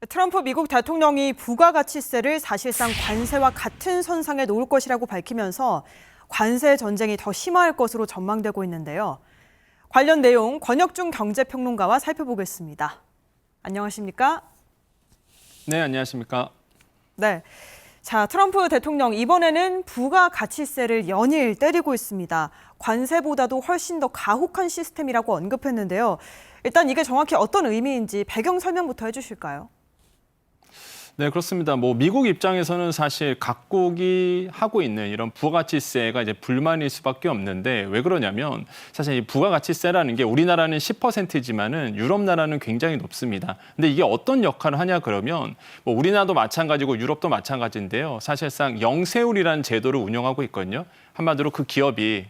트럼프 미국 대통령이 부가가치세를 사실상 관세와 같은 선상에 놓을 것이라고 밝히면서 관세 전쟁이 더 심화할 것으로 전망되고 있는데요. 관련 내용 권혁중 경제평론가와 살펴보겠습니다. 안녕하십니까? 네, 안녕하십니까? 네. 자, 트럼프 대통령 이번에는 부가가치세를 연일 때리고 있습니다. 관세보다도 훨씬 더 가혹한 시스템이라고 언급했는데요. 일단 이게 정확히 어떤 의미인지 배경 설명부터 해주실까요? 네, 그렇습니다. 미국 입장에서는 사실 각국이 하고 있는 이런 부가가치세가 이제 불만일 수밖에 없는데 왜 그러냐면 사실 이 부가가치세라는 게 우리나라는 10%지만은 유럽 나라는 굉장히 높습니다. 근데 이게 어떤 역할을 하냐 그러면 우리나라도 마찬가지고 유럽도 마찬가지인데요. 사실상 영세율이라는 제도를 운영하고 있거든요. 한마디로 그 기업이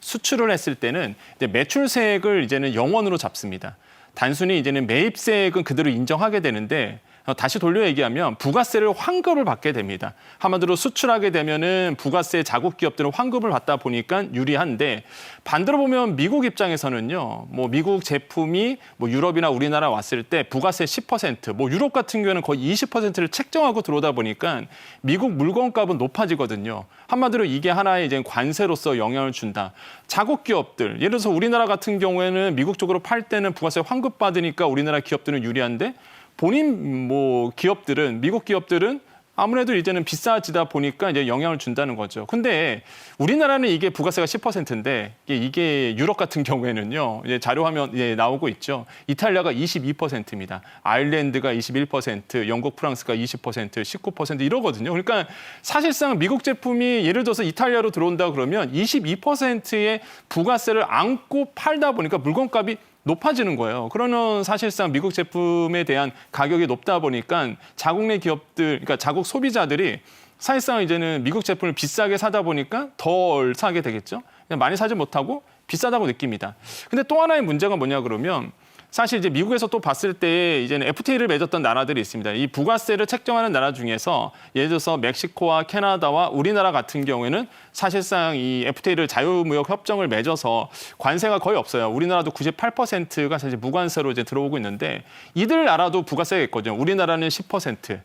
수출을 했을 때는 이제 매출세액을 이제는 0원으로 잡습니다. 단순히 이제는 매입세액은 그대로 인정하게 되는데 다시 돌려 얘기하면 부가세를 환급을 받게 됩니다. 한마디로 수출하게 되면은 부가세 자국 기업들은 환급을 받다 보니까 유리한데 반대로 보면 미국 입장에서는요. 미국 제품이 유럽이나 우리나라 왔을 때 부가세 10%, 유럽 같은 경우에는 거의 20%를 책정하고 들어오다 보니까 미국 물건값은 높아지거든요. 한마디로 이게 하나의 이제 관세로서 영향을 준다. 자국 기업들, 예를 들어서 우리나라 같은 경우에는 미국 쪽으로 팔 때는 부가세 환급 받으니까 우리나라 기업들은 유리한데 본인 기업들은 미국 기업들은 아무래도 이제는 비싸지다 보니까 이제 영향을 준다는 거죠. 근데 우리나라는 이게 부가세가 10%인데 이게 유럽 같은 경우에는요. 이제 자료 화면 나오고 있죠. 이탈리아가 22%입니다. 아일랜드가 21%, 영국, 프랑스가 20%, 19% 이러거든요. 그러니까 사실상 미국 제품이 예를 들어서 이탈리아로 들어온다 그러면 22%의 부가세를 안고 팔다 보니까 물건값이 높아지는 거예요. 그러면 사실상 미국 제품에 대한 가격이 높다 보니까 자국 내 기업들, 그러니까 자국 소비자들이 사실상 이제는 미국 제품을 비싸게 사다 보니까 덜 사게 되겠죠. 많이 사지 못하고 비싸다고 느낍니다. 근데 또 하나의 문제가 뭐냐 그러면 사실 이제 미국에서 또 봤을 때 이제는 FTA를 맺었던 나라들이 있습니다. 이 부가세를 책정하는 나라 중에서 예를 들어서 멕시코와 캐나다와 우리나라 같은 경우에는 사실상 이 FTA를 자유무역 협정을 맺어서 관세가 거의 없어요. 우리나라도 98%가 사실 무관세로 이제 들어오고 있는데 이들 나라도 부가세가 있거든요. 우리나라는 10%.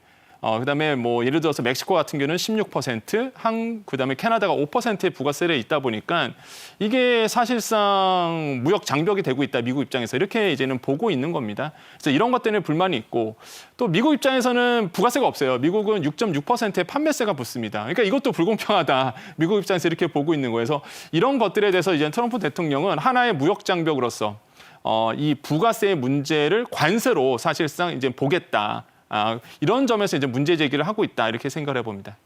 그다음에 예를 들어서 멕시코 같은 경우는 16%, 그다음에 캐나다가 5%의 부가세에 있다 보니까 이게 사실상 무역 장벽이 되고 있다. 미국 입장에서 이렇게 이제는 보고 있는 겁니다. 그래서 이런 것 때문에 불만이 있고 또 미국 입장에서는 부가세가 없어요. 미국은 6.6%의 판매세가 붙습니다. 그러니까 이것도 불공평하다. 미국 입장에서 이렇게 보고 있는 거예요. 그래서 이런 것들에 대해서 이제 트럼프 대통령은 하나의 무역 장벽으로서 이 부가세의 문제를 관세로 사실상 이제 보겠다. 이런 점에서 이제 문제 제기를 하고 있다 이렇게 생각을 해봅니다.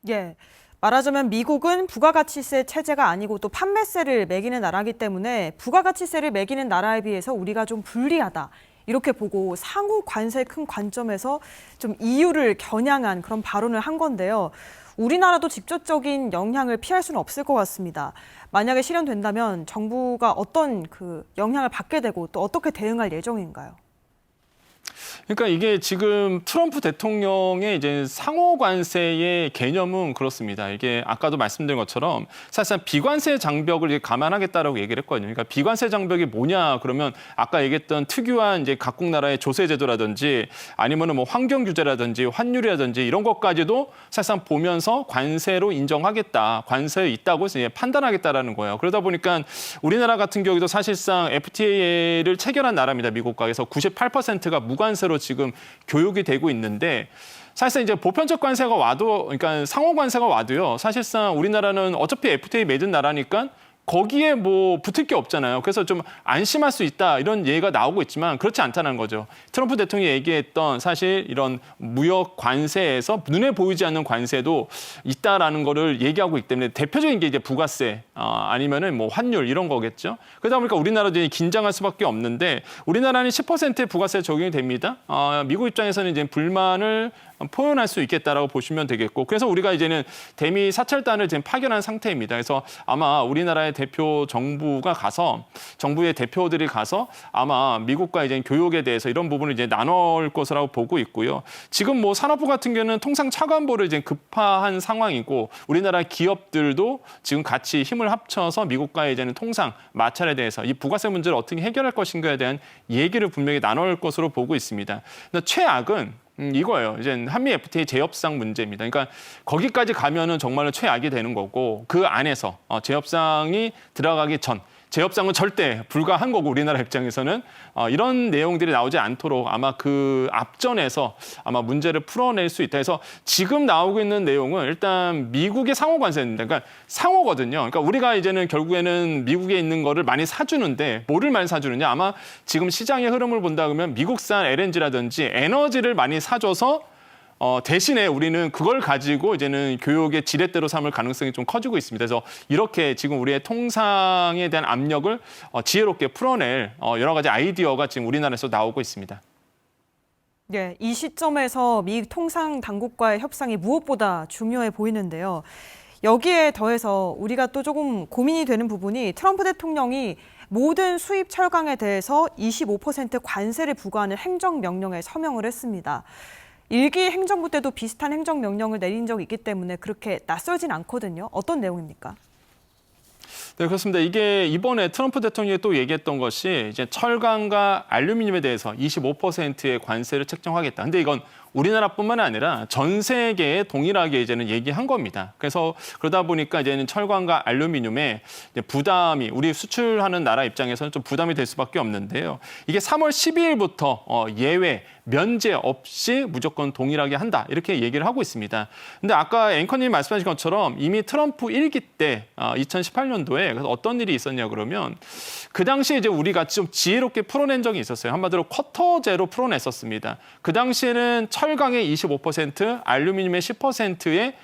예, 말하자면 미국은 부가가치세 체제가 아니고 또 판매세를 매기는 나라이기 때문에 부가가치세를 매기는 나라에 비해서 우리가 좀 불리하다. 이렇게 보고 상호 관세의 큰 관점에서 좀 이유를 겨냥한 그런 발언을 한 건데요. 우리나라도 직접적인 영향을 피할 수는 없을 것 같습니다. 만약에 실현된다면 정부가 어떤 영향을 받게 되고 또 어떻게 대응할 예정인가요? 그러니까 이게 지금 트럼프 대통령의 이제 상호 관세의 개념은 그렇습니다. 이게 아까도 말씀드린 것처럼 사실상 비관세 장벽을 감안하겠다라고 얘기를 했거든요. 그러니까 비관세 장벽이 뭐냐 그러면 아까 얘기했던 특유한 이제 각국 나라의 조세 제도라든지 아니면은 환경 규제라든지 환율이라든지 이런 것까지도 사실상 보면서 관세로 인정하겠다, 관세에 있다고 이제 판단하겠다라는 거예요. 그러다 보니까 우리나라 같은 경우도 사실상 FTA를 체결한 나라입니다. 미국과. 그래서 98%가 무관세로 지금 교육이 되고 있는데 사실상 이제 보편적 관세가 와도 그러니까 상호 관세가 와도요. 사실상 우리나라는 어차피 FTA 맺은 나라니까 거기에 붙을 게 없잖아요. 그래서 좀 안심할 수 있다 이런 얘기가 나오고 있지만 그렇지 않다는 거죠. 트럼프 대통령이 얘기했던 사실 이런 무역 관세에서 눈에 보이지 않는 관세도 있다라는 거를 얘기하고 있기 때문에 대표적인 게 이제 부가세 아니면은 환율 이런 거겠죠. 그러다 보니까 우리나라도 긴장할 수밖에 없는데 우리나라는 10%의 부가세 적용이 됩니다. 미국 입장에서는 이제 불만을 표현할 수 있겠다라고 보시면 되겠고, 그래서 우리가 이제는 대미 사찰단을 지금 파견한 상태입니다. 그래서 아마 우리나라의 대표 정부의 대표들이 가서 아마 미국과 이제 교역에 대해서 이런 부분을 이제 나눌 것이라고 보고 있고요. 지금 뭐 산업부 같은 경우는 통상 차관보를 이제 급파한 상황이고, 우리나라 기업들도 지금 같이 힘을 합쳐서 미국과의 이제는 통상 마찰에 대해서 이 부가세 문제를 어떻게 해결할 것인가에 대한 얘기를 분명히 나눌 것으로 보고 있습니다. 근데 최악은 이거예요. 이제 한미 FTA 재협상 문제입니다. 그러니까 거기까지 가면은 정말로 최악이 되는 거고, 그 안에서 재협상이 들어가기 전, 재협상은 절대 불가한 거고, 우리나라 입장에서는 이런 내용들이 나오지 않도록 아마 그 앞전에서 아마 문제를 풀어낼 수 있다 해서 지금 나오고 있는 내용은 일단 미국의 상호 관세입니다. 그러니까 상호거든요. 그러니까 우리가 이제는 결국에는 미국에 있는 거를 많이 사주는데, 뭐를 많이 사주느냐, 아마 지금 시장의 흐름을 본다 그러면 미국산 LNG라든지 에너지를 많이 사줘서 대신에 우리는 그걸 가지고 이제는 교육의 지렛대로 삼을 가능성이 좀 커지고 있습니다. 그래서 이렇게 지금 우리의 통상에 대한 압력을 지혜롭게 풀어낼 여러 가지 아이디어가 지금 우리나라에서 나오고 있습니다. 예, 이 시점에서 미 통상 당국과의 협상이 무엇보다 중요해 보이는데요. 여기에 더해서 우리가 또 조금 고민이 되는 부분이, 트럼프 대통령이 모든 수입 철강에 대해서 25% 관세를 부과하는 행정명령에 서명을 했습니다. 일기 행정부 때도 비슷한 행정명령을 내린 적이 있기 때문에 그렇게 낯설진 않거든요. 어떤 내용입니까? 네, 그렇습니다. 이게 이번에 트럼프 대통령이 또 얘기했던 것이 이제 철강과 알루미늄에 대해서 25%의 관세를 책정하겠다. 근데 이건 우리나라뿐만 아니라 전 세계에 동일하게 이제는 얘기한 겁니다. 그래서 그러다 보니까 이제는 철강과 알루미늄에 부담이, 우리 수출하는 나라 입장에서는 좀 부담이 될 수밖에 없는데요. 이게 3월 12일부터 예외, 면제 없이 무조건 동일하게 한다, 이렇게 얘기를 하고 있습니다. 근데 아까 앵커님이 말씀하신 것처럼 이미 트럼프 1기 때 2018년도에 그래서 어떤 일이 있었냐 그러면, 그 당시에 이제 우리가 좀 지혜롭게 풀어낸 적이 있었어요. 한마디로 쿼터제로 풀어냈었습니다. 그 당시에는 철강의 25%, 알루미늄의 10%의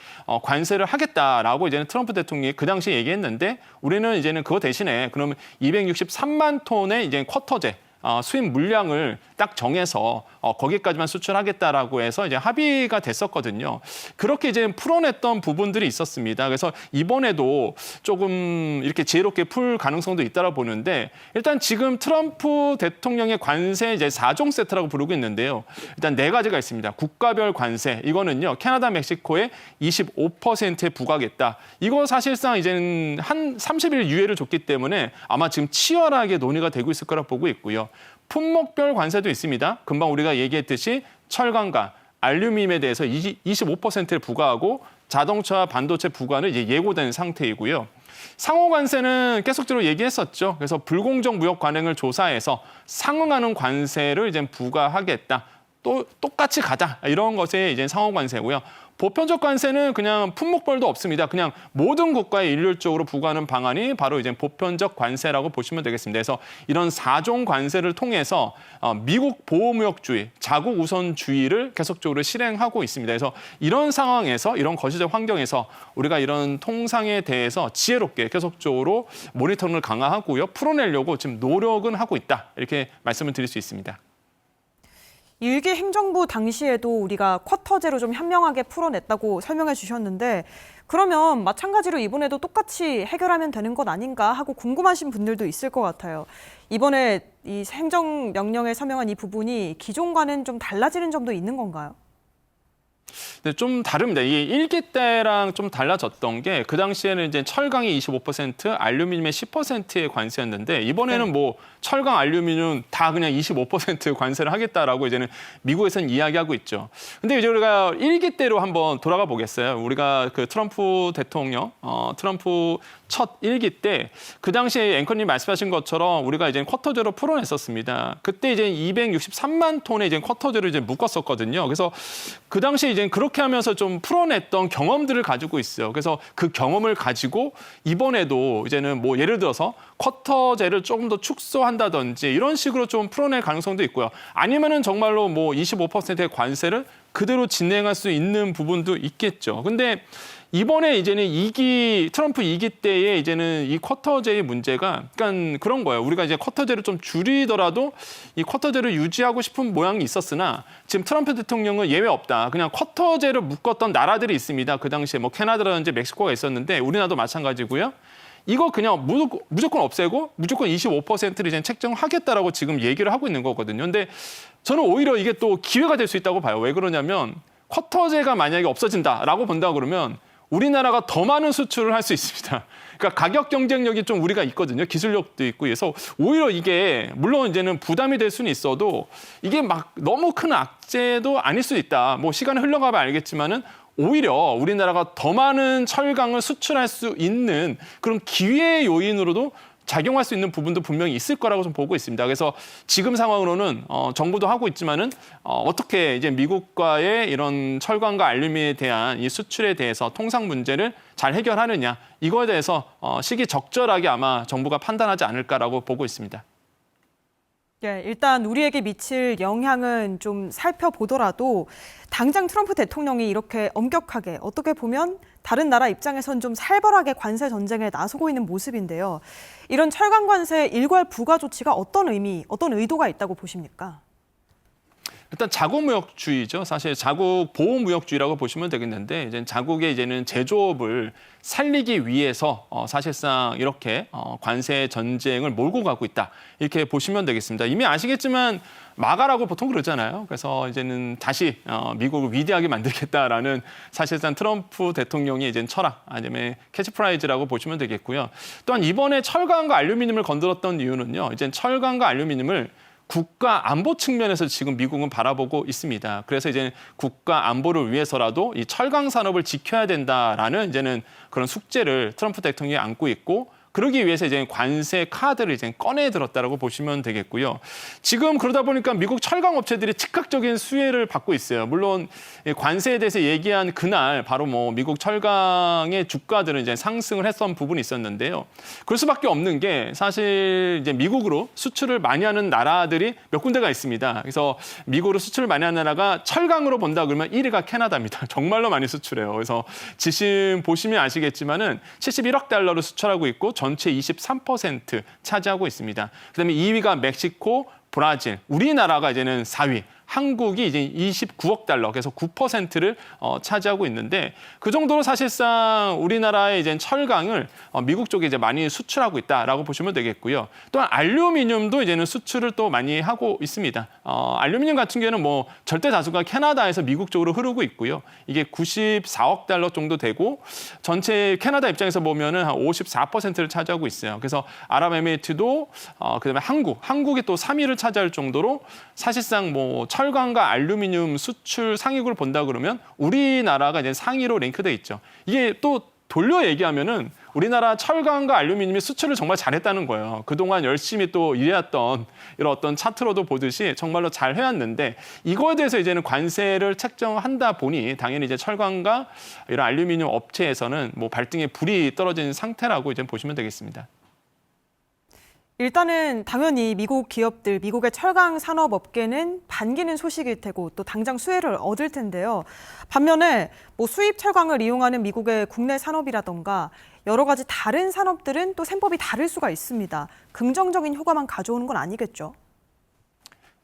관세를 하겠다라고 이제는 트럼프 대통령이 그 당시에 얘기했는데, 우리는 이제는 그거 대신에 그러면 263만 톤의 이제 쿼터제 수입 물량을 딱 정해서 거기까지만 수출하겠다라고 해서 이제 합의가 됐었거든요. 그렇게 이제 풀어냈던 부분들이 있었습니다. 그래서 이번에도 조금 이렇게 지혜롭게 풀 가능성도 있다고 보는데, 일단 지금 트럼프 대통령의 관세 이제 4종 세트라고 부르고 있는데요. 일단 4가지가 있습니다. 국가별 관세, 이거는요, 캐나다, 멕시코에 25%에 부과하겠다. 이거 사실상 이제는 한 30일 유예를 줬기 때문에 아마 지금 치열하게 논의가 되고 있을 거라 보고 있고요. 품목별 관세도 있습니다. 금방 우리가 얘기했듯이 철강과 알루미늄에 대해서 25%를 부과하고, 자동차와 반도체 부과는 이제 예고된 상태이고요. 상호 관세는 계속적으로 얘기했었죠. 그래서 불공정 무역 관행을 조사해서 상응하는 관세를 이제 부과하겠다. 또 똑같이 가자, 이런 것에 이제 상호 관세고요. 보편적 관세는 그냥 품목별도 없습니다. 그냥 모든 국가에 일률적으로 부과하는 방안이 바로 이제 보편적 관세라고 보시면 되겠습니다. 그래서 이런 4종 관세를 통해서 미국 보호무역주의, 자국 우선주의를 계속적으로 실행하고 있습니다. 그래서 이런 상황에서, 이런 거시적 환경에서 우리가 이런 통상에 대해서 지혜롭게 계속적으로 모니터링을 강화하고요, 풀어내려고 지금 노력은 하고 있다, 이렇게 말씀을 드릴 수 있습니다. 일기 행정부 당시에도 우리가 쿼터제로 좀 현명하게 풀어냈다고 설명해 주셨는데, 그러면 마찬가지로 이번에도 똑같이 해결하면 되는 것 아닌가 하고 궁금하신 분들도 있을 것 같아요. 이번에 이 행정명령에 서명한 이 부분이 기존과는 좀 달라지는 점도 있는 건가요? 네, 좀 다릅니다. 이게 1기 때랑 좀 달라졌던 게, 그 당시에는 이제 철강이 25%, 알루미늄의 10%의 관세였는데, 이번에는 뭐 철강, 알루미늄 다 그냥 25% 관세를 하겠다라고 이제는 미국에서는 이야기하고 있죠. 근데 이제 우리가 1기 때로 한번 돌아가 보겠어요. 우리가 그 트럼프 대통령, 트럼프 첫 1기 때, 그 당시에 앵커님 말씀하신 것처럼 우리가 이제 쿼터제로 풀어냈었습니다. 그때 이제 263만 톤의 이제 쿼터제를 이제 묶었었거든요. 그래서 그 당시에 이제 그렇게 하면서 좀 풀어냈던 경험들을 가지고 있어요. 그래서 그 경험을 가지고 이번에도 이제는 뭐 예를 들어서 쿼터제를 조금 더 축소한다든지 이런 식으로 좀 풀어낼 가능성도 있고요. 아니면은 정말로 뭐 25%의 관세를 그대로 진행할 수 있는 부분도 있겠죠. 근데 이번에 이제는 트럼프 2기 때에 이제는 이 쿼터제의 문제가 그러니까 그런 거예요. 우리가 이제 쿼터제를 좀 줄이더라도 이 쿼터제를 유지하고 싶은 모양이 있었으나 지금 트럼프 대통령은 예외 없다. 그냥 쿼터제를 묶었던 나라들이 있습니다. 그 당시에 뭐 캐나다라든지 멕시코가 있었는데 우리나라도 마찬가지고요. 이거 그냥 무조건 없애고 무조건 25%를 이제 책정하겠다라고 지금 얘기를 하고 있는 거거든요. 근데 저는 오히려 이게 또 기회가 될 수 있다고 봐요. 왜 그러냐면 쿼터제가 만약에 없어진다라고 본다 그러면 우리나라가 더 많은 수출을 할 수 있습니다. 그러니까 가격 경쟁력이 좀 우리가 있거든요. 기술력도 있고. 그래서 오히려 이게 물론 이제는 부담이 될 수는 있어도 이게 막 너무 큰 악재도 아닐 수 있다. 뭐 시간이 흘러가면 알겠지만은 오히려 우리나라가 더 많은 철강을 수출할 수 있는 그런 기회의 요인으로도 작용할 수 있는 부분도 분명히 있을 거라고 좀 보고 있습니다. 그래서 지금 상황으로는 정부도 하고 있지만은 어떻게 이제 미국과의 이런 철강과 알루미늄에 대한 이 수출에 대해서 통상 문제를 잘 해결하느냐 이거에 대해서 시기적절하게 아마 정부가 판단하지 않을까라고 보고 있습니다. 예, 일단 우리에게 미칠 영향은 좀 살펴보더라도 당장 트럼프 대통령이 이렇게 엄격하게 어떻게 보면 다른 나라 입장에선 좀 살벌하게 관세 전쟁에 나서고 있는 모습인데요. 이런 철강 관세 일괄 부과 조치가 어떤 의도가 있다고 보십니까? 일단 자국무역주의죠. 사실 자국 보호무역주의라고 보시면 되겠는데 이제 자국의 이제는 제조업을 살리기 위해서 사실상 이렇게 관세 전쟁을 몰고 가고 있다. 이렇게 보시면 되겠습니다. 이미 아시겠지만 마가라고 보통 그러잖아요. 그래서 이제는 다시 미국을 위대하게 만들겠다라는 사실상 트럼프 대통령의 이제 철학 아니면 캐치프라이즈라고 보시면 되겠고요. 또한 이번에 철강과 알루미늄을 건드렸던 이유는요. 이제 철강과 알루미늄을 국가 안보 측면에서 지금 미국은 바라보고 있습니다. 그래서 이제 국가 안보를 위해서라도 이 철강 산업을 지켜야 된다라는 이제는 그런 숙제를 트럼프 대통령이 안고 있고 그러기 위해서 이제 관세 카드를 이제 꺼내 들었다라고 보시면 되겠고요. 지금 그러다 보니까 미국 철강 업체들이 즉각적인 수혜를 받고 있어요. 물론 관세에 대해서 얘기한 그날 바로 뭐 미국 철강의 주가들은 이제 상승을 했던 부분이 있었는데요. 그럴 수밖에 없는 게 사실 이제 미국으로 수출을 많이 하는 나라들이 몇 군데가 있습니다. 그래서 미국으로 수출을 많이 하는 나라가 철강으로 본다 그러면 1위가 캐나다입니다. 정말로 많이 수출해요. 그래서 지금 보시면 아시겠지만은 71억 달러를 수출하고 있고 전체 23% 차지하고 있습니다. 그다음에 2위가 멕시코, 브라질, 우리나라가 이제는 4위. 한국이 이제 29억 달러, 그래서 9%를 차지하고 있는데 그 정도로 사실상 우리나라의 이제 철강을 미국 쪽에 이제 많이 수출하고 있다라고 보시면 되겠고요. 또한 알루미늄도 이제는 수출을 또 많이 하고 있습니다. 알루미늄 같은 경우는 뭐 절대 다수가 캐나다에서 미국 쪽으로 흐르고 있고요. 이게 94억 달러 정도 되고 전체 캐나다 입장에서 보면은 한 54%를 차지하고 있어요. 그래서 아랍에미리트도 그다음에 한국이 또 3위를 차지할 정도로 사실상 뭐 철강과 알루미늄 수출 상위국을 본다 그러면 우리나라가 이제 상위로 랭크돼 있죠. 이게 또 돌려 얘기하면은 우리나라 철강과 알루미늄이 수출을 정말 잘했다는 거예요. 그동안 열심히 또 일해왔던 이런 어떤 차트로도 보듯이 정말로 잘 해왔는데 이거에 대해서 이제는 관세를 책정한다 보니 당연히 이제 철강과 이런 알루미늄 업체에서는 뭐 발등에 불이 떨어진 상태라고 이제 보시면 되겠습니다. 일단은 당연히 미국 기업들, 미국의 철강 산업 업계는 반기는 소식일 테고 또 당장 수혜를 얻을 텐데요. 반면에 뭐 수입 철강을 이용하는 미국의 국내 산업이라던가 여러 가지 다른 산업들은 또 셈법이 다를 수가 있습니다. 긍정적인 효과만 가져오는 건 아니겠죠?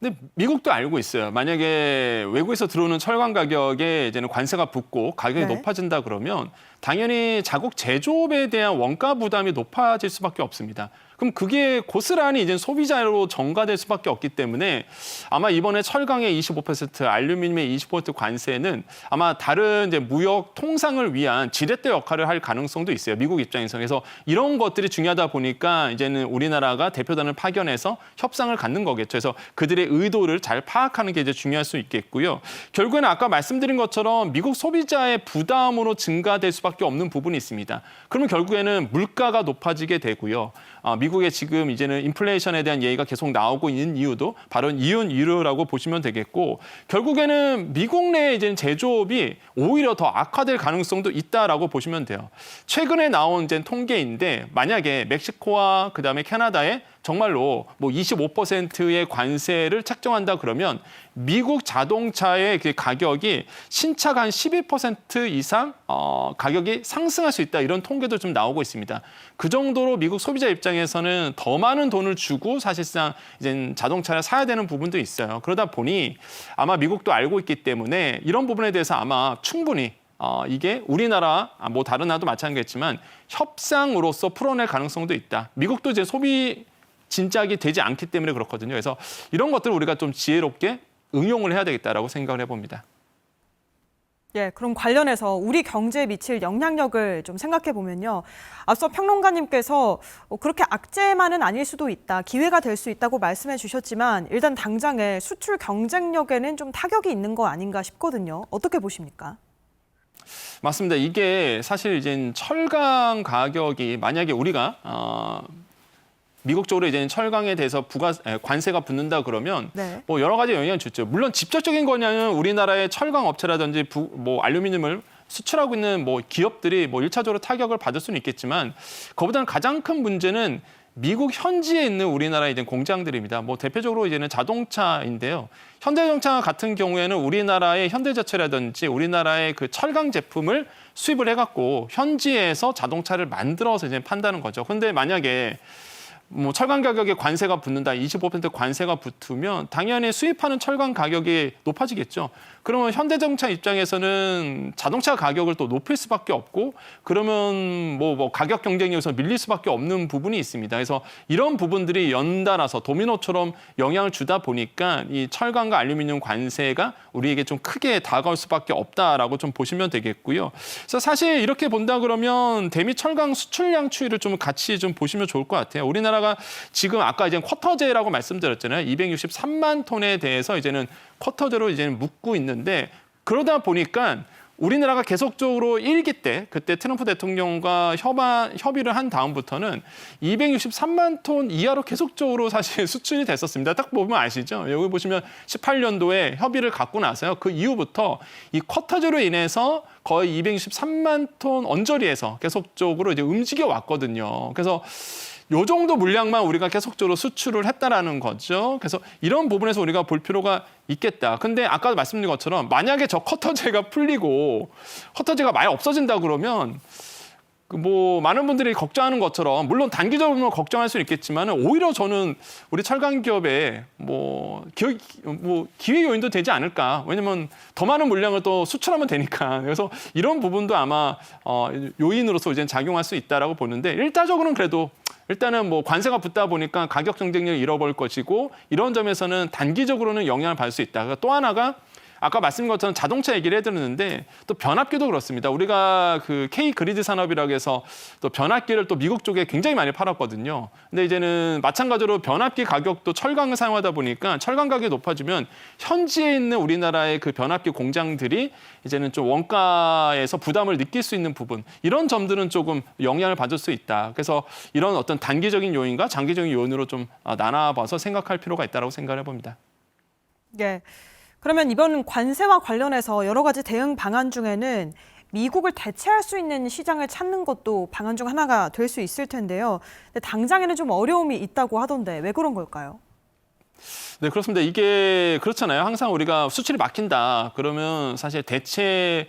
근데 미국도 알고 있어요. 만약에 외국에서 들어오는 철강 가격에 이제는 관세가 붙고 가격이 높아진다 그러면 당연히 자국 제조업에 대한 원가 부담이 높아질 수밖에 없습니다. 그럼 그게 고스란히 이제 소비자로 전가될 수밖에 없기 때문에 아마 이번에 철강의 25%, 알루미늄의 20% 관세는 아마 다른 이제 무역 통상을 위한 지렛대 역할을 할 가능성도 있어요. 미국 입장에서. 그래서 이런 것들이 중요하다 보니까 이제는 우리나라가 대표단을 파견해서 협상을 갖는 거겠죠. 그래서 그들의 의도를 잘 파악하는 게 이제 중요할 수 있겠고요. 결국에는 아까 말씀드린 것처럼 미국 소비자의 부담으로 증가될 수밖에 없는 부분이 있습니다. 그러면 결국에는 물가가 높아지게 되고요. 미국 미국의 지금 이제는 인플레이션에 대한 얘기가 계속 나오고 있는 이유도 바로 이런 이유라고 보시면 되겠고 결국에는 미국 내 이제 제조업이 오히려 더 악화될 가능성도 있다라고 보시면 돼요. 최근에 나온 이제 통계인데 만약에 멕시코와 그다음에 캐나다에 정말로 뭐 25%의 관세를 책정한다 그러면 미국 자동차의 그 가격이 신차가 한 12% 이상 가격이 상승할 수 있다 이런 통계도 좀 나오고 있습니다. 그 정도로 미국 소비자 입장에서는 더 많은 돈을 주고 사실상 이제 자동차를 사야 되는 부분도 있어요. 그러다 보니 아마 미국도 알고 있기 때문에 이런 부분에 대해서 아마 충분히 이게 우리나라, 뭐 다른 나라도 마찬가지겠지만 협상으로서 풀어낼 가능성도 있다. 미국도 이제 소비 진작이 되지 않기 때문에 그렇거든요. 그래서 이런 것들을 우리가 좀 지혜롭게 응용을 해야 되겠다라고 생각을 해봅니다. 예, 그럼 관련해서 우리 경제에 미칠 영향력을 좀 생각해 보면요. 앞서 평론가님께서 그렇게 악재만은 아닐 수도 있다, 기회가 될 수 있다고 말씀해 주셨지만 일단 당장의 수출 경쟁력에는 좀 타격이 있는 거 아닌가 싶거든요. 어떻게 보십니까? 맞습니다. 이게 사실 이제 철강 가격이 만약에 우리가 미국 쪽으로 이제 철강에 대해서 관세가 붙는다 그러면 네. 뭐 여러 가지 영향을 주죠. 물론 직접적인 거냐는 우리나라의 철강 업체라든지 뭐 알루미늄을 수출하고 있는 뭐 기업들이 뭐 1차적으로 타격을 받을 수는 있겠지만 그보다는 가장 큰 문제는 미국 현지에 있는 우리나라의 이제 공장들입니다. 뭐 대표적으로 이제는 자동차인데요. 현대자동차 같은 경우에는 우리나라의 현대자동차라든지 우리나라의 그 철강 제품을 수입을 해갖고 현지에서 자동차를 만들어서 이제 판다는 거죠. 근데 만약에 뭐 철강 가격에 관세가 붙는다, 25% 관세가 붙으면 당연히 수입하는 철강 가격이 높아지겠죠. 그러면 현대자동차 입장에서는 자동차 가격을 또 높일 수밖에 없고 그러면 뭐 가격 경쟁력에서 밀릴 수밖에 없는 부분이 있습니다. 그래서 이런 부분들이 연달아서 도미노처럼 영향을 주다 보니까 이 철강과 알루미늄 관세가 우리에게 좀 크게 다가올 수밖에 없다라고 좀 보시면 되겠고요. 그래서 사실 이렇게 본다 그러면 대미 철강 수출량 추이를 좀 같이 좀 보시면 좋을 것 같아요. 우리나라가 지금 아까 이제 쿼터제라고 말씀드렸잖아요. 263만 톤에 대해서 이제는 쿼터제로 이제는 묶고 있는데 그러다 보니까 우리나라가 계속적으로 1기 때 그때 트럼프 대통령과 협의를 한 다음부터는 263만 톤 이하로 계속적으로 사실 수출이 됐었습니다. 딱 보면 아시죠? 여기 보시면 18년도에 협의를 갖고 나서요. 그 이후부터 이 쿼터제로 인해서 거의 263만 톤 언저리에서 계속적으로 이제 움직여 왔거든요. 그래서 요 정도 물량만 우리가 계속적으로 수출을 했다라는 거죠. 그래서 이런 부분에서 우리가 볼 필요가 있겠다. 근데 아까도 말씀드린 것처럼 만약에 저 커터제가 풀리고 커터제가 많이 없어진다 그러면 뭐 많은 분들이 걱정하는 것처럼 물론 단기적으로 걱정할 수는 있겠지만 오히려 저는 우리 철강 기업에 뭐 기회 요인도 되지 않을까. 왜냐면 더 많은 물량을 또 수출하면 되니까. 그래서 이런 부분도 아마 요인으로서 이제 작용할 수 있다라고 보는데 일차적으로는 그래도 일단은 뭐 관세가 붙다 보니까 가격 경쟁력을 잃어버릴 것이고 이런 점에서는 단기적으로는 영향을 받을 수 있다. 또 하나가 아까 말씀드린 것처럼 자동차 얘기를 해드렸는데 또 변압기도 그렇습니다. 우리가 그 K 그리드 산업이라고 해서 또 변압기를 또 미국 쪽에 굉장히 많이 팔았거든요. 근데 이제는 마찬가지로 변압기 가격도 철강을 사용하다 보니까 철강 가격이 높아지면 현지에 있는 우리나라의 그 변압기 공장들이 이제는 좀 원가에서 부담을 느낄 수 있는 부분 이런 점들은 조금 영향을 받을 수 있다. 그래서 이런 어떤 단기적인 요인과 장기적인 요인으로 좀 나눠봐서 생각할 필요가 있다고 생각을 해봅니다. 네. 그러면 이번 관세와 관련해서 여러 가지 대응 방안 중에는 미국을 대체할 수 있는 시장을 찾는 것도 방안 중 하나가 될 수 있을 텐데요. 근데 당장에는 좀 어려움이 있다고 하던데 왜 그런 걸까요? 네, 그렇습니다. 이게 그렇잖아요. 항상 우리가 수출이 막힌다. 그러면 사실 대체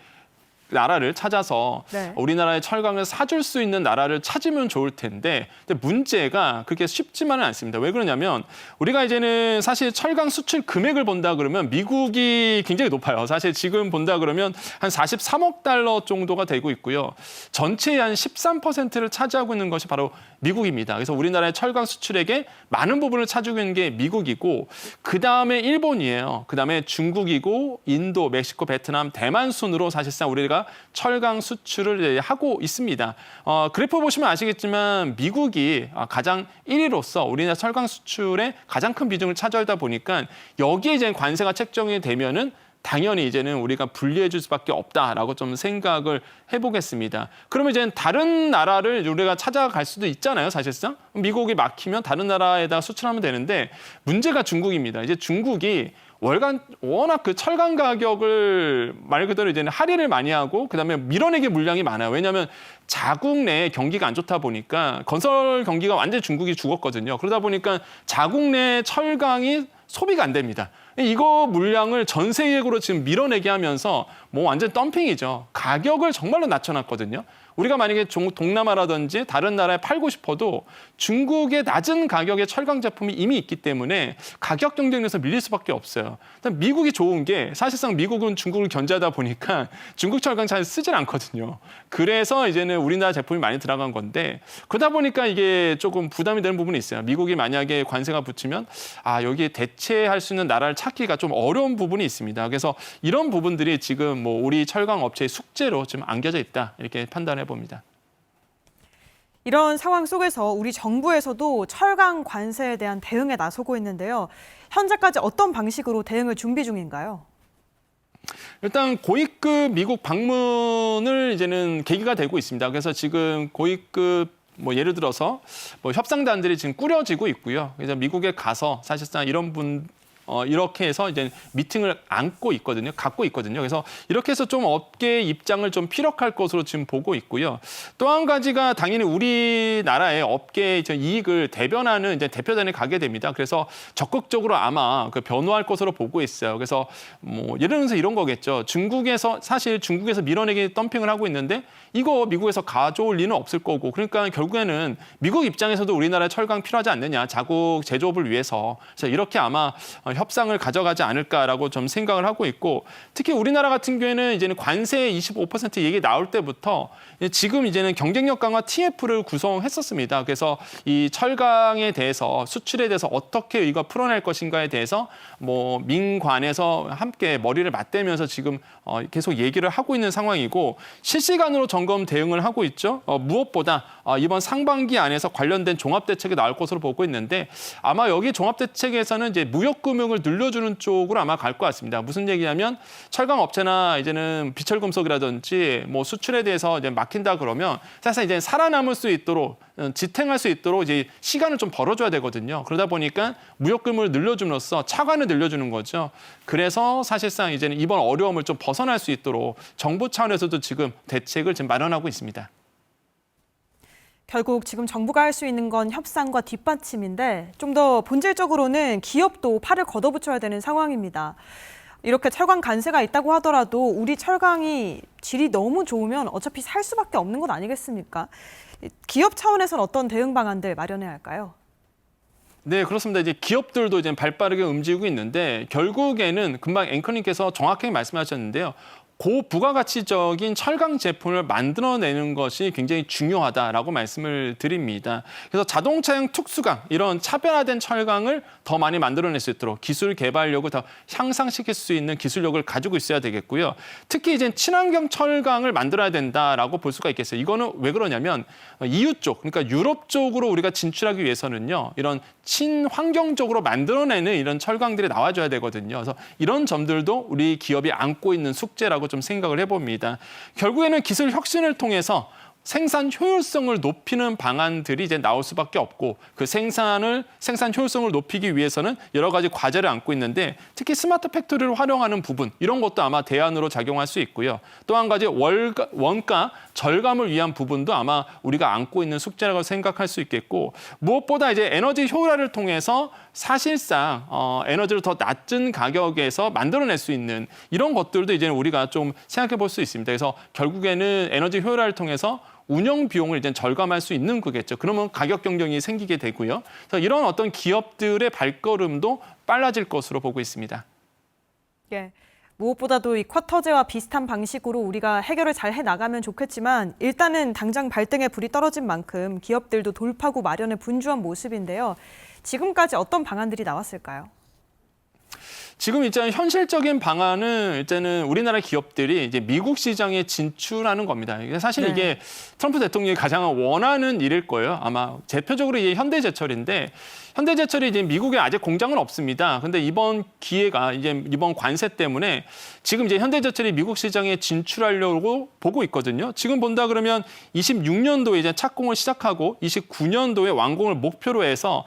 나라를 찾아서 네. 우리나라의 철강을 사줄 수 있는 나라를 찾으면 좋을 텐데 근데 문제가 그렇게 쉽지만은 않습니다. 왜 그러냐면 우리가 이제는 사실 철강 수출 금액을 본다 그러면 미국이 굉장히 높아요. 사실 지금 본다 그러면 한 43억 달러 정도가 되고 있고요. 전체의 한 13%를 차지하고 있는 것이 바로 미국입니다. 그래서 우리나라의 철강 수출액의 많은 부분을 차지하고 있는 게 미국이고 그다음에 일본이에요. 그다음에 중국이고 인도, 멕시코, 베트남, 대만 순으로 사실상 우리가 철강 수출을 하고 있습니다. 그래프 보시면 아시겠지만 미국이 가장 1위로서 우리나라 철강 수출의 가장 큰 비중을 차지하다 보니까 여기에 이제 관세가 책정이 되면은 당연히 이제는 우리가 분리해 줄 수밖에 없다라고 좀 생각을 해보겠습니다. 그러면 이제 다른 나라를 우리가 찾아갈 수도 있잖아요, 사실상. 미국이 막히면 다른 나라에다 수출하면 되는데 문제가 중국입니다. 이제 중국이 월간 워낙 그 철강 가격을 말 그대로 이제는 할인을 많이 하고 그다음에 밀어내기 물량이 많아요. 왜냐하면 자국 내 경기가 안 좋다 보니까 건설 경기가 완전히 중국이 죽었거든요. 그러다 보니까 자국 내 철강이 소비가 안 됩니다. 이거 물량을 전 세계적으로 지금 밀어내게 하면서 뭐 완전 덤핑이죠. 가격을 정말로 낮춰놨거든요. 우리가 만약에 동남아라든지 다른 나라에 팔고 싶어도 중국의 낮은 가격의 철강 제품이 이미 있기 때문에 가격 경쟁에서 밀릴 수밖에 없어요. 일단 미국이 좋은 게 사실상 미국은 중국을 견제하다 보니까 중국 철강 잘 쓰질 않거든요. 그래서 이제는 우리나라 제품이 많이 들어간 건데 그러다 보니까 이게 조금 부담이 되는 부분이 있어요. 미국이 만약에 관세가 붙으면 여기에 대체할 수 있는 나라를 찾기가 좀 어려운 부분이 있습니다. 그래서 이런 부분들이 지금 뭐 우리 철강 업체의 숙제로 지금 안겨져 있다 이렇게 판단해 봅니다. 이런 상황 속에서 우리 정부에서도 철강 관세에 대한 대응에 나서고 있는데요. 현재까지 어떤 방식으로 대응을 준비 중인가요? 일단 고위급 미국 방문을 이제는 계기가 되고 있습니다. 그래서 지금 고위급 뭐 예를 들어서 뭐 협상단들이 지금 꾸려지고 있고요. 그래서 미국에 가서 사실상 이렇게 해서 이제 미팅을 갖고 있거든요. 그래서 이렇게 해서 좀 업계의 입장을 좀 피력할 것으로 지금 보고 있고요. 또 한 가지가 당연히 우리나라의 업계의 이익을 대변하는 이제 대표단에 가게 됩니다. 그래서 적극적으로 아마 그 변호할 것으로 보고 있어요. 그래서 뭐 예를 들어서 이런 거겠죠. 사실 중국에서 밀어내기 덤핑을 하고 있는데 이거 미국에서 가져올 리는 없을 거고 그러니까 결국에는 미국 입장에서도 우리나라에 철강 필요하지 않느냐. 자국 제조업을 위해서. 그래서 이렇게 아마 협상을 가져가지 않을까라고 좀 생각을 하고 있고 특히 우리나라 같은 경우에는 이제는 관세 25% 얘기 나올 때부터 지금 이제는 경쟁력 강화 TF를 구성했었습니다. 그래서 이 철강에 대해서 수출에 대해서 어떻게 이거 풀어낼 것인가에 대해서 뭐 민관에서 함께 머리를 맞대면서 지금 계속 얘기를 하고 있는 상황이고 실시간으로 점검 대응을 하고 있죠. 무엇보다 이번 상반기 안에서 관련된 종합대책이 나올 것으로 보고 있는데 아마 여기 종합대책에서는 이제 무역금융을 늘려주는 쪽으로 아마 갈 것 같습니다. 무슨 얘기냐면 철강 업체나 이제는 비철금속이라든지 뭐 수출에 대해서 이제 막힌다 그러면 사실 이제 살아남을 수 있도록 지탱할 수 있도록 이제 시간을 좀 벌어줘야 되거든요. 그러다 보니까 무역금을 늘려줌으로써 차관을 늘려주는 거죠. 그래서 사실상 이제는 이번 어려움을 좀 벗어날 수 있도록 정부 차원에서도 지금 대책을 지금 마련하고 있습니다. 결국 지금 정부가 할 수 있는 건 협상과 뒷받침인데 좀 더 본질적으로는 기업도 팔을 걷어붙여야 되는 상황입니다. 이렇게 철강 관세가 있다고 하더라도 우리 철강이 질이 너무 좋으면 어차피 살 수밖에 없는 것 아니겠습니까? 기업 차원에서는 어떤 대응 방안들 마련해야 할까요? 네, 그렇습니다. 이제 기업들도 이제 발빠르게 움직이고 있는데 결국에는 금방 앵커님께서 정확하게 말씀하셨는데요. 고부가가치적인 철강 제품을 만들어내는 것이 굉장히 중요하다라고 말씀을 드립니다. 그래서 자동차용 특수강, 이런 차별화된 철강을 더 많이 만들어낼 수 있도록 기술 개발력을 더 향상시킬 수 있는 기술력을 가지고 있어야 되겠고요. 특히 이제 친환경 철강을 만들어야 된다라고 볼 수가 있겠어요. 이거는 왜 그러냐면 EU 쪽, 그러니까 유럽 쪽으로 우리가 진출하기 위해서는요. 이런 친환경적으로 만들어내는 이런 철강들이 나와줘야 되거든요. 그래서 이런 점들도 우리 기업이 안고 있는 숙제라고 좀 생각을 해봅니다. 결국에는 기술 혁신을 통해서 생산 효율성을 높이는 방안들이 이제 나올 수밖에 없고 그 생산 효율성을 높이기 위해서는 여러 가지 과제를 안고 있는데 특히 스마트 팩토리를 활용하는 부분 이런 것도 아마 대안으로 작용할 수 있고요. 또 한 가지 원가 절감을 위한 부분도 아마 우리가 안고 있는 숙제라고 생각할 수 있겠고 무엇보다 이제 에너지 효율화를 통해서 사실상 에너지를 더 낮은 가격에서 만들어낼 수 있는 이런 것들도 이제 우리가 좀 생각해 볼 수 있습니다. 그래서 결국에는 에너지 효율화를 통해서 운영 비용을 이제 절감할 수 있는 거겠죠. 그러면 가격 경쟁이 생기게 되고요. 그래서 이런 어떤 기업들의 발걸음도 빨라질 것으로 보고 있습니다. 예. 무엇보다도 이 쿼터제와 비슷한 방식으로 우리가 해결을 잘 해나가면 좋겠지만 일단은 당장 발등에 불이 떨어진 만큼 기업들도 돌파구 마련에 분주한 모습인데요. 지금까지 어떤 방안들이 나왔을까요? 지금 이제 현실적인 방안은 이제는 우리나라 기업들이 이제 미국 시장에 진출하는 겁니다. 사실 이게 트럼프 대통령이 가장 원하는 일일 거예요. 아마 대표적으로 이게 현대제철인데 현대제철이 이제 미국에 아직 공장은 없습니다. 근데 이번 기회가 이번 관세 때문에 지금 이제 현대제철이 미국 시장에 진출하려고 보고 있거든요. 지금 본다 그러면 26년도에 이제 착공을 시작하고 29년도에 완공을 목표로 해서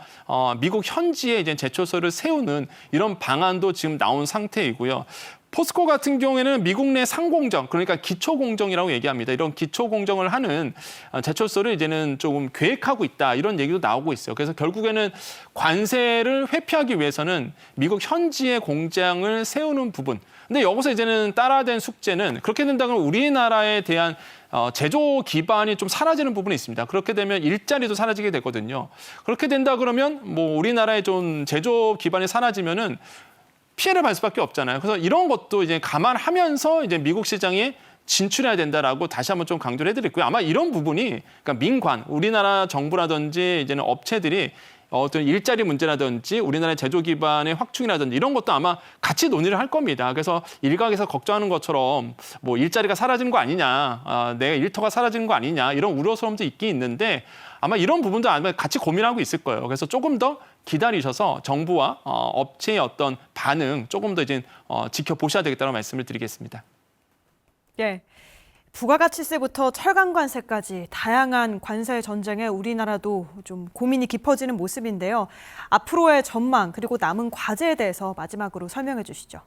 미국 현지에 이제 제철소를 세우는 이런 방안도 지금 나온 상태이고요. 포스코 같은 경우에는 미국 내 상공정, 그러니까 기초공정이라고 얘기합니다. 이런 기초공정을 하는 제철소를 이제는 조금 계획하고 있다. 이런 얘기도 나오고 있어요. 그래서 결국에는 관세를 회피하기 위해서는 미국 현지의 공장을 세우는 부분. 근데 여기서 이제는 따라야 될 숙제는 그렇게 된다면 우리나라에 대한 제조 기반이 좀 사라지는 부분이 있습니다. 그렇게 되면 일자리도 사라지게 되거든요. 그렇게 된다 그러면 뭐 우리나라의 좀 제조 기반이 사라지면은 피해를 받을 수밖에 없잖아요. 그래서 이런 것도 이제 감안하면서 이제 미국 시장에 진출해야 된다라고 다시 한번 좀 강조를 해드렸고요. 아마 이런 부분이 그러니까 민관, 우리나라 정부라든지 이제는 업체들이 어떤 일자리 문제라든지 우리나라의 제조 기반의 확충이라든지 이런 것도 아마 같이 논의를 할 겁니다. 그래서 일각에서 걱정하는 것처럼 뭐 일자리가 사라지는 거 아니냐, 내 일터가 사라지는 거 아니냐 이런 우려스러움도 있긴 있는데 아마 이런 부분도 아마 같이 고민하고 있을 거예요. 그래서 조금 더 기다리셔서 정부와 업체의 어떤 반응 조금 더 이제 지켜보셔야 되겠다는 말씀을 드리겠습니다. 예. 부가가치세부터 철강 관세까지 다양한 관세 전쟁에 우리나라도 좀 고민이 깊어지는 모습인데요. 앞으로의 전망 그리고 남은 과제에 대해서 마지막으로 설명해 주시죠.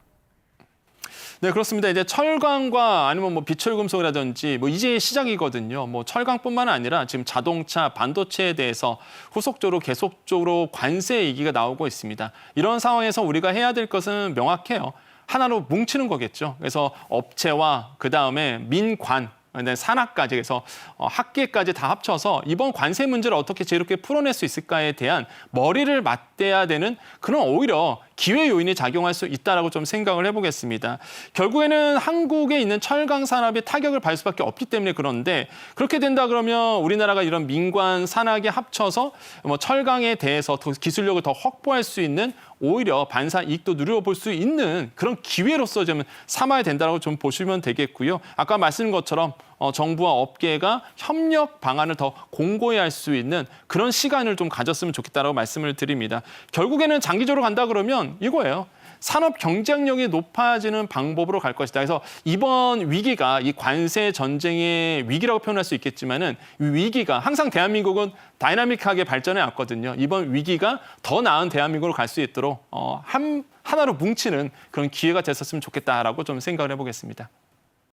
네, 그렇습니다. 이제 철강과 아니면 뭐 비철금속이라든지 뭐 이제 시작이거든요. 뭐 철강뿐만 아니라 지금 자동차, 반도체에 대해서 후속적으로 계속적으로 관세 얘기가 나오고 있습니다. 이런 상황에서 우리가 해야 될 것은 명확해요. 하나로 뭉치는 거겠죠. 그래서 업체와 그다음에 민관, 산학까지 해서 학계까지 다 합쳐서 이번 관세 문제를 어떻게 제이롭게 풀어낼 수 있을까에 대한 머리를 맞대야 되는 그런 오히려 기회 요인이 작용할 수 있다라고 좀 생각을 해보겠습니다. 결국에는 한국에 있는 철강 산업이 타격을 받을 수밖에 없기 때문에 그런데 그렇게 된다 그러면 우리나라가 이런 민관 산학에 합쳐서 뭐 철강에 대해서 더 기술력을 더 확보할 수 있는 오히려 반사 이익도 누려볼 수 있는 그런 기회로서 좀 삼아야 된다고 좀 보시면 되겠고요. 아까 말씀드린 것처럼 정부와 업계가 협력 방안을 더 공고히 할 수 있는 그런 시간을 좀 가졌으면 좋겠다라고 말씀을 드립니다. 결국에는 장기적으로 간다 그러면 이거예요. 산업 경쟁력이 높아지는 방법으로 갈 것이다. 그래서 이번 위기가 이 관세 전쟁의 위기라고 표현할 수 있겠지만은 이 위기가 항상 대한민국은 다이나믹하게 발전해 왔거든요. 이번 위기가 더 나은 대한민국으로 갈 수 있도록 하나로 뭉치는 그런 기회가 됐었으면 좋겠다라고 좀 생각을 해보겠습니다.